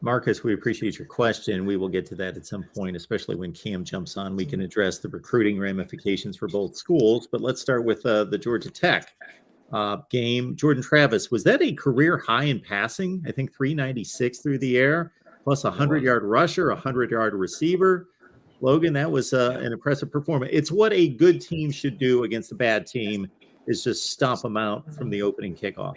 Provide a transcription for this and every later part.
Marcus, we appreciate your question. We will get to that at some point, especially when Cam jumps on. We can address the recruiting ramifications for both schools, but let's start with the Georgia Tech game. Jordan Travis, was that a career high in passing? I think 396 through the air, plus a 100-yard rusher, a 100-yard receiver. Logan, that was an impressive performance. It's what a good team should do against a bad team, is just stomp them out from the opening kickoff.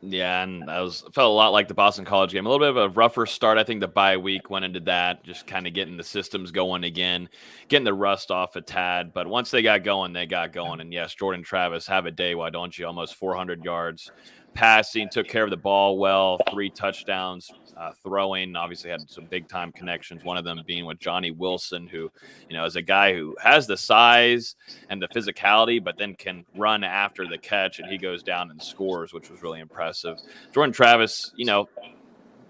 Yeah, and felt a lot like the Boston College game. A little bit of a rougher start. I think the bye week went into that, just kind of getting the systems going again, getting the rust off a tad. But once they got going, they got going. And yes, Jordan Travis, have a day, why don't you? Almost 400 yards passing, took care of the ball well, 3 touchdowns. Throwing, obviously had some big time connections, one of them being with Johnny Wilson, who, is a guy who has the size and the physicality, but then can run after the catch, and he goes down and scores, which was really impressive. Jordan Travis,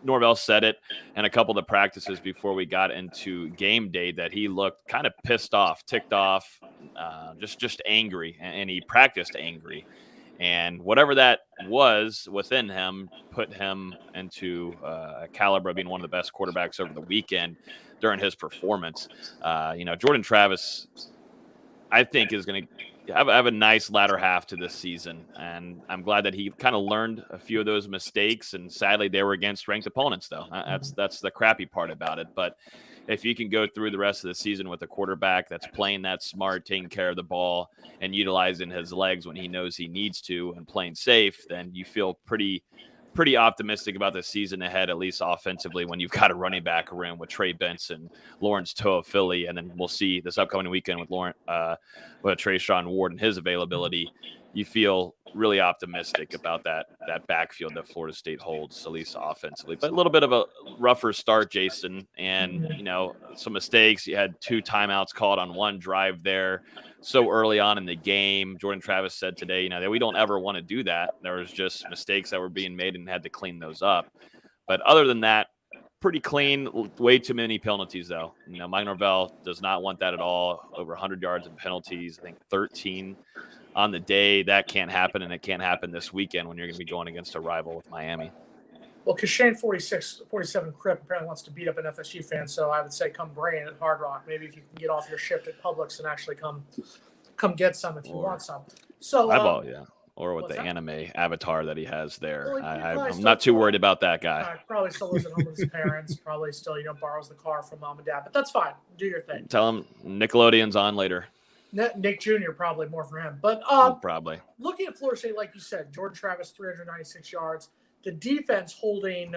Norvell said it in a couple of the practices before we got into game day that he looked kind of pissed off, ticked off, just angry, and he practiced angry. And whatever that was within him put him into a caliber of being one of the best quarterbacks over the weekend during his performance. Jordan Travis, I think, is going to have a nice latter half to this season. And I'm glad that he kind of learned a few of those mistakes. And sadly, they were against ranked opponents, though. That's the crappy part about it. But if you can go through the rest of the season with a quarterback that's playing that smart, taking care of the ball, and utilizing his legs when he knows he needs to, and playing safe, then you feel pretty optimistic about the season ahead, at least offensively, when you've got a running back room with Trey Benson, Lawrence Toafili, and then we'll see this upcoming weekend with Trayshawn Ward and his availability. You feel really optimistic about that backfield that Florida State holds, at least offensively. But a little bit of a rougher start, Jason, and some mistakes. You had 2 timeouts called on one drive there so early on in the game. Jordan Travis said today, that we don't ever want to do that. There was just mistakes that were being made and had to clean those up. But other than that, pretty clean. Way too many penalties, though. Mike Norvell does not want that at all. Over 100 yards in penalties. I think 13 on the day. That can't happen, and it can't happen this weekend when you're going to be going against a rival with Miami. Well, Shane 47 Crip apparently wants to beat up an FSU fan, so I would say come brain at Hard Rock. Maybe if you can get off your shift at Publix and actually come get some if you want some. So or with the anime avatar that he has there. Well, I'm not too worried about that guy. Probably still lives at home with his parents. Probably still, borrows the car from mom and dad. But that's fine. Do your thing. Tell him Nickelodeon's on later. Nick Jr. probably more for him. But probably. Looking at Florida State, like you said, Jordan Travis, 396 yards. The defense holding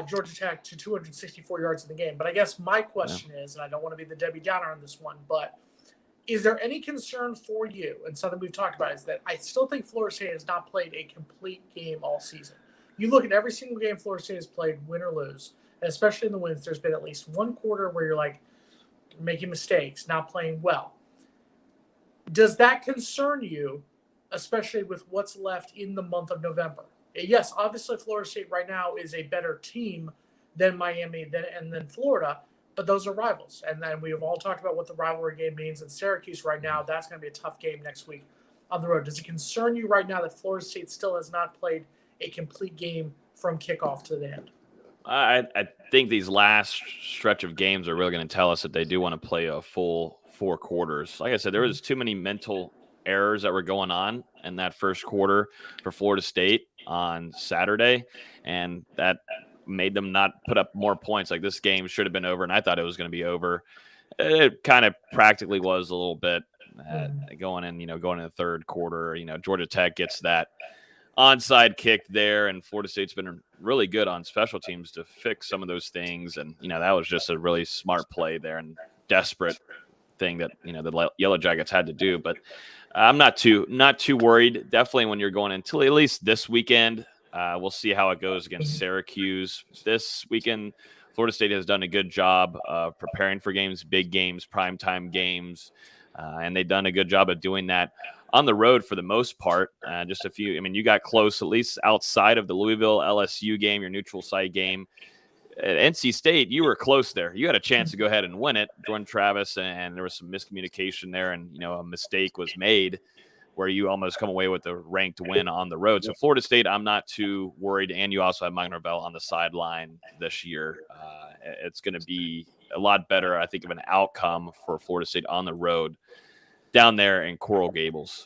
Georgia Tech to 264 yards in the game. But I guess my question is, and I don't want to be the Debbie Downer on this one, but is there any concern for you? And something we've talked about is that I still think Florida State has not played a complete game all season. You look at every single game Florida State has played, win or lose, and especially in the wins, there's been at least one quarter where you're like making mistakes, not playing well. Does that concern you, especially with what's left in the month of November? Yes, obviously Florida State right now is a better team than Miami and then Florida, but those are rivals. And then we have all talked about what the rivalry game means in Syracuse right now. That's going to be a tough game next week on the road. Does it concern you right now that Florida State still has not played a complete game from kickoff to the end? I think these last stretch of games are really going to tell us that they do want to play a full 4 quarters. Like I said, there was too many mental errors that were going on in that first quarter for Florida State on Saturday, and that made them not put up more points. Like, this game should have been over, and I thought it was going to be over. It kind of practically was a little bit going in the third quarter. Georgia Tech gets that onside kick there, and Florida State's been really good on special teams to fix some of those things. And, that was just a really smart play there and desperate thing that, the Yellow Jackets had to do. But I'm not too worried. Definitely when you're going into at least this weekend, we'll see how it goes against Syracuse. This weekend, Florida State has done a good job of preparing for games, big games, primetime games, and they've done a good job of doing that on the road for the most part. Just a few. You got close, at least outside of the Louisville LSU game, your neutral site game. At NC State, you were close there. You had a chance to go ahead and win it. Jordan Travis, and there was some miscommunication there, and a mistake was made. where you almost come away with a ranked win on the road. So Florida State, I'm not too worried. And you also have Mike Norvell on the sideline this year. It's going to be a lot better, I think, of an outcome for Florida State on the road down there in Coral Gables.